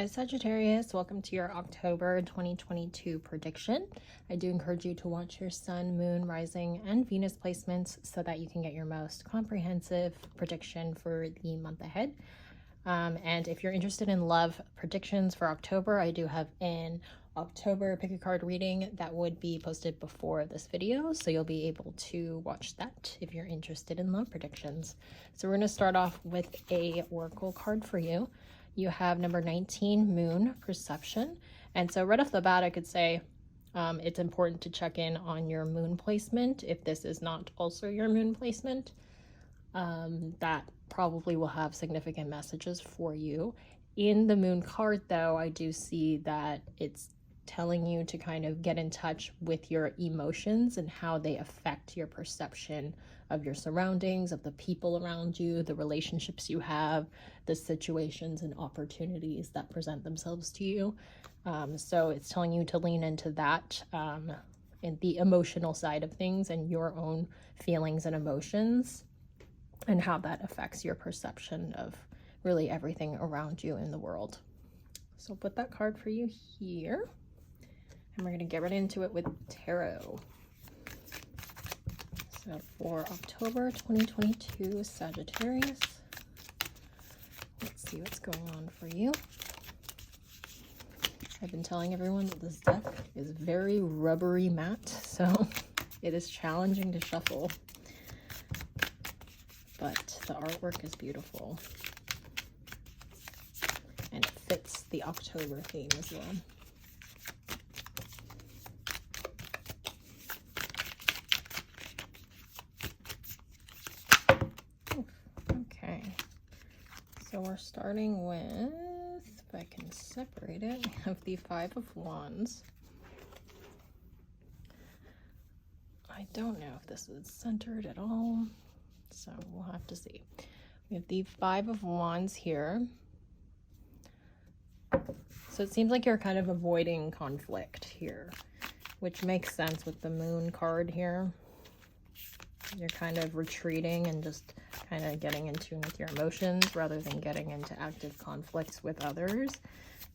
Hi Sagittarius, welcome to your October 2022 prediction. I do encourage you to watch your sun, moon, rising, and Venus placements so that you can get your most comprehensive prediction for the month ahead. And if you're interested in love predictions for October, I do have an October pick a card reading that would be posted before this video, so you'll be able to watch that if you're interested in love predictions. So we're going to start off with a oracle card for you. You have number 19, Moon Perception. And so right off the bat, I could say it's important to check in on your moon placement. If this is not also your moon placement, that probably will have significant messages for you. In the moon card, though, I do see that it's telling you to kind of get in touch with your emotions and how they affect your perception of your surroundings, of the people around you, the relationships you have, the situations and opportunities that present themselves to you. So it's telling you to lean into that in the emotional side of things and your own feelings and emotions and how that affects your perception of really everything around you in the world. So I'll put that card for you here. And we're going to get right into it with tarot. So for October 2022, Sagittarius, let's see what's going on for you. I've been telling everyone that this deck is very rubbery matte, so it is challenging to shuffle. But the artwork is beautiful. And it fits the October theme as well. So we're starting with, if I can separate it, we have the Five of Wands. I don't know if this is centered at all, so we'll have to see. We have the Five of Wands here. So it seems like you're kind of avoiding conflict here, which makes sense with the Moon card here. You're kind of retreating and just kind of getting in tune with your emotions rather than getting into active conflicts with others,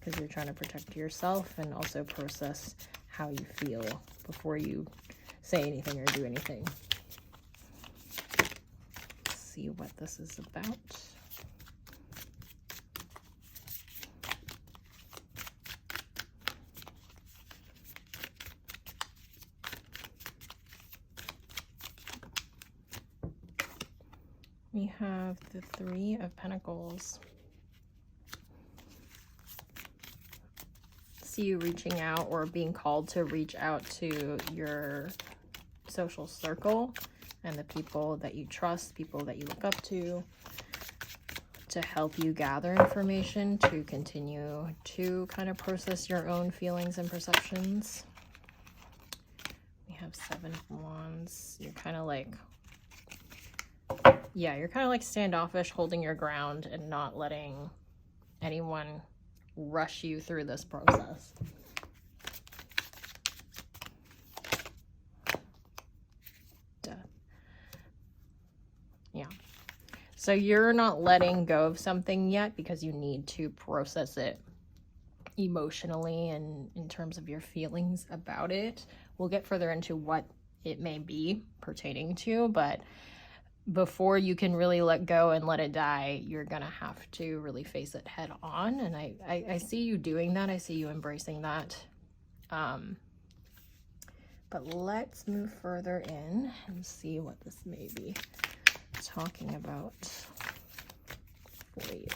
because you're trying to protect yourself and also process how you feel before you say anything or do anything. Let's see what this is about. We have the Three of Pentacles. See you reaching out or being called to reach out to your social circle and the people that you trust, people that you look up to help you gather information to continue to kind of process your own feelings and perceptions. We have Seven of Wands. You're kind of like, yeah, you're kind of like standoffish, holding your ground and not letting anyone rush you through this process. Death. Yeah. So you're not letting go of something yet because you need to process it emotionally and in terms of your feelings about it. We'll get further into what it may be pertaining to, but before you can really let go and let it die, you're gonna have to really face it head on. And I see you doing that. I see you embracing that. But let's move further in and see what this may be talking about for you.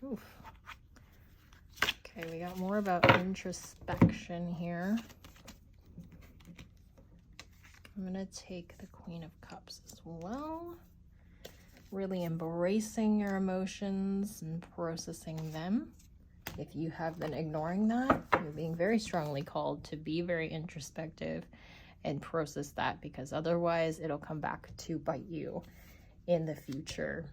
Oof. Okay, we got more about introspection here. I'm going to take the Queen of Cups as well. Really embracing your emotions and processing them. If you have been ignoring that, you're being very strongly called to be very introspective and process that, because otherwise it'll come back to bite you in the future.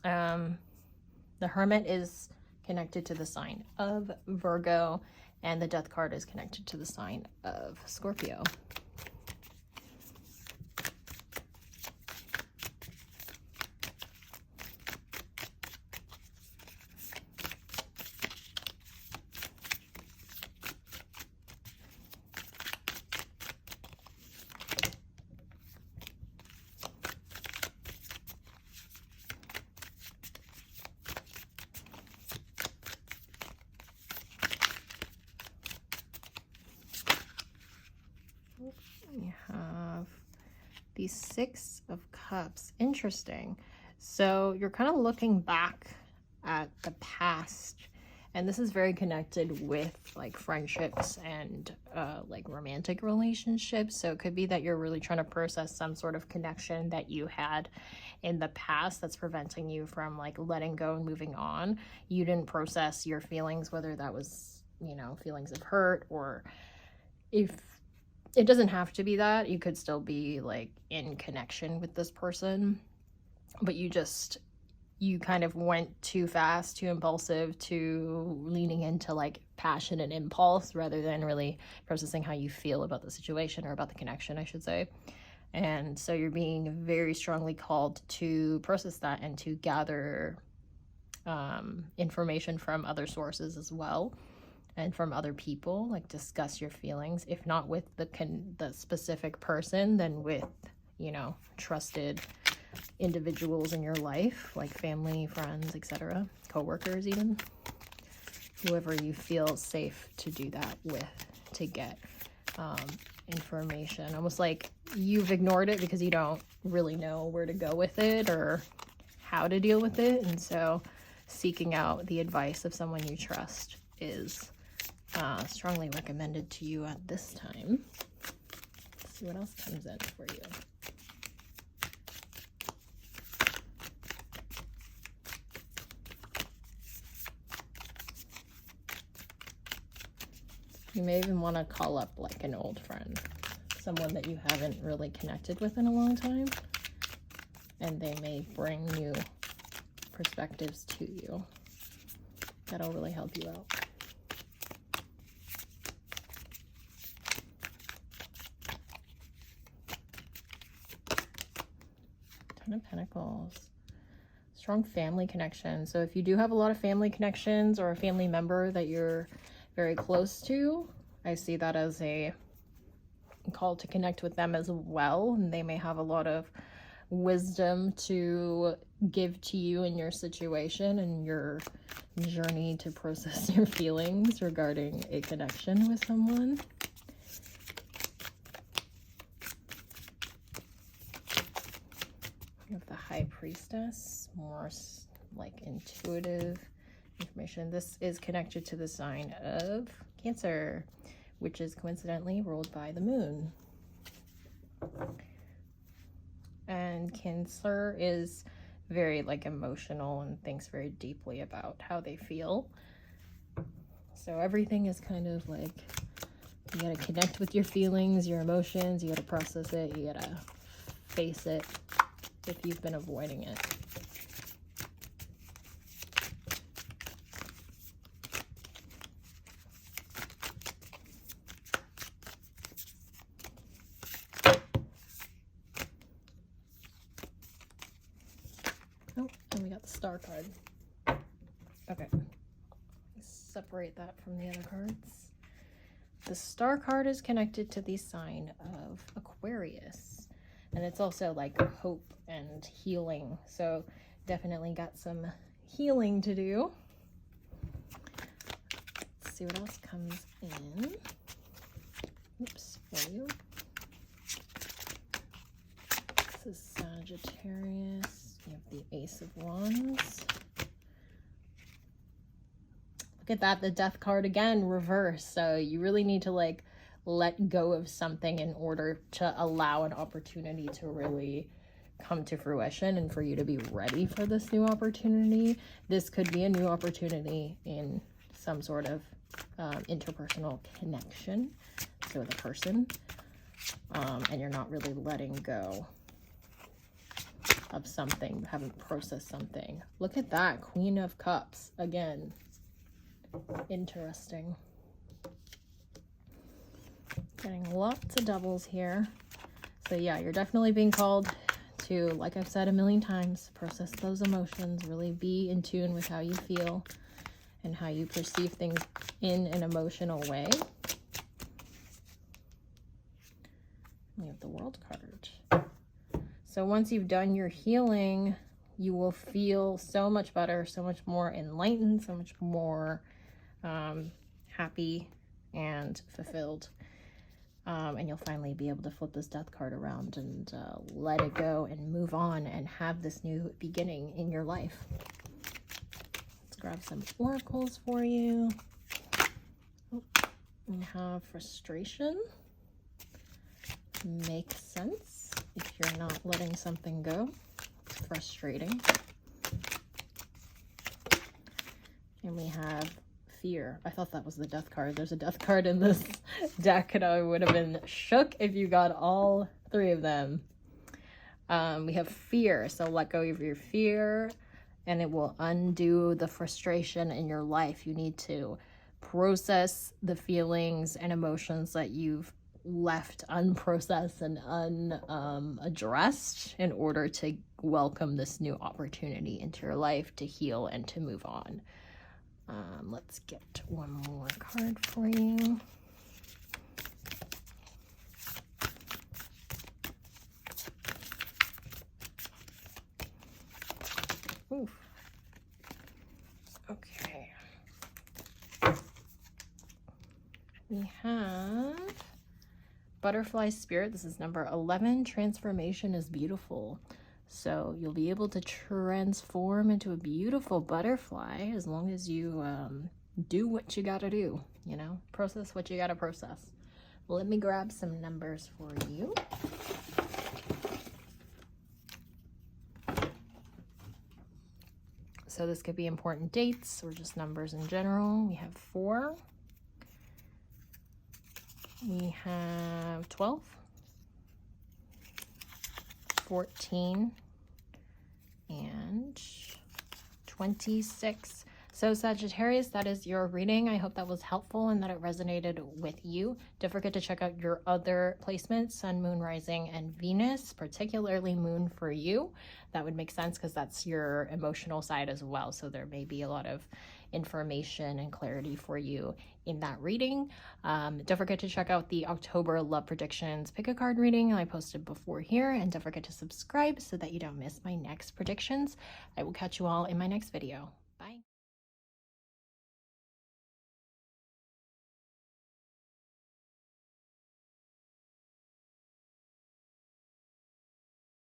The Hermit is connected to the sign of Virgo, and the Death card is connected to the sign of Scorpio. We have the Six of Cups. Interesting. So you're kind of looking back at the past, and this is very connected with like friendships and like romantic relationships. So it could be that you're really trying to process some sort of connection that you had in the past that's preventing you from like letting go and moving on. You didn't process your feelings, whether that was, you know, feelings of hurt, or if it doesn't have to be that, you could still be like in connection with this person, but you kind of went too fast, too impulsive, too leaning into like passion and impulse rather than really processing how you feel about the situation, or about the connection, I should say. And so you're being very strongly called to process that and to gather information from other sources as well, and from other people. Like discuss your feelings, if not with the specific person, then with, you know, trusted individuals in your life, like family, friends, etc., co-workers, even whoever you feel safe to do that with, to get information. Almost like you've ignored it because you don't really know where to go with it or how to deal with it, and so seeking out the advice of someone you trust is strongly recommended to you at this time. Let's see what else comes in for you. You may even want to call up like an old friend, someone that you haven't really connected with in a long time, and they may bring new perspectives to you. That'll really help you out. Ten of Pentacles. Strong family connection. So if you do have a lot of family connections, or a family member that you're very close to, I see that as a call to connect with them as well, and they may have a lot of wisdom to give to you in your situation and your journey to process your feelings regarding a connection with someone. You have the High Priestess, more like intuitive information. This is connected to the sign of Cancer, which is coincidentally ruled by the moon. And Cancer is very like emotional and thinks very deeply about how they feel. So everything is kind of like, you gotta connect with your feelings, your emotions, you gotta process it, you gotta face it if you've been avoiding it. Oh, and we got the Star card. Okay. Separate that from the other cards. The Star card is connected to the sign of Aquarius, and it's also like hope and healing. So definitely got some healing to do. Let's see what else comes in. Oops, for you. This is Sagittarius. You have the Ace of Wands. Look at that, the Death card again, reversed. So you really need to like let go of something in order to allow an opportunity to really come to fruition and for you to be ready for this new opportunity. This could be a new opportunity in some sort of interpersonal connection, so with a person, and you're not really letting go of something, haven't processed something. Look at that, Queen of Cups again. Interesting. Getting lots of doubles here. So yeah, you're definitely being called to, like I've said a million times, process those emotions, really be in tune with how you feel and how you perceive things in an emotional way. We have the World card. So once you've done your healing, you will feel so much better, so much more enlightened, so much more happy and fulfilled. And you'll finally be able to flip this death card around and let it go and move on and have this new beginning in your life. Let's grab some oracles for you. We have frustration. Makes sense if you're not letting something go. It's frustrating. And we have fear. I thought that was the death card. There's a death card in this deck, and I would have been shook if you got all three of them. We have fear, so let go of your fear, and it will undo the frustration in your life. You need to process the feelings and emotions that you've left unprocessed and unaddressed in order to welcome this new opportunity into your life to heal and to move on. Let's get one more card for you. Oof. Okay. We have Butterfly Spirit. This is number 11. Transformation is beautiful. So you'll be able to transform into a beautiful butterfly as long as you do what you gotta do, you know, process what you gotta process. Well, let me grab some numbers for you. So this could be important dates or just numbers in general. We have 4. We have 12. 14 and 26. So Sagittarius, that is your reading. I hope that was helpful and that it resonated with you. Don't forget to check out your other placements, Sun, Moon, Rising, and Venus, particularly Moon for you. That would make sense because that's your emotional side as well. So there may be a lot of information and clarity for you in that reading. Don't forget to check out the October love predictions pick a card reading I posted before here, and don't forget to subscribe so that you don't miss my next predictions. I will catch you all in my next video.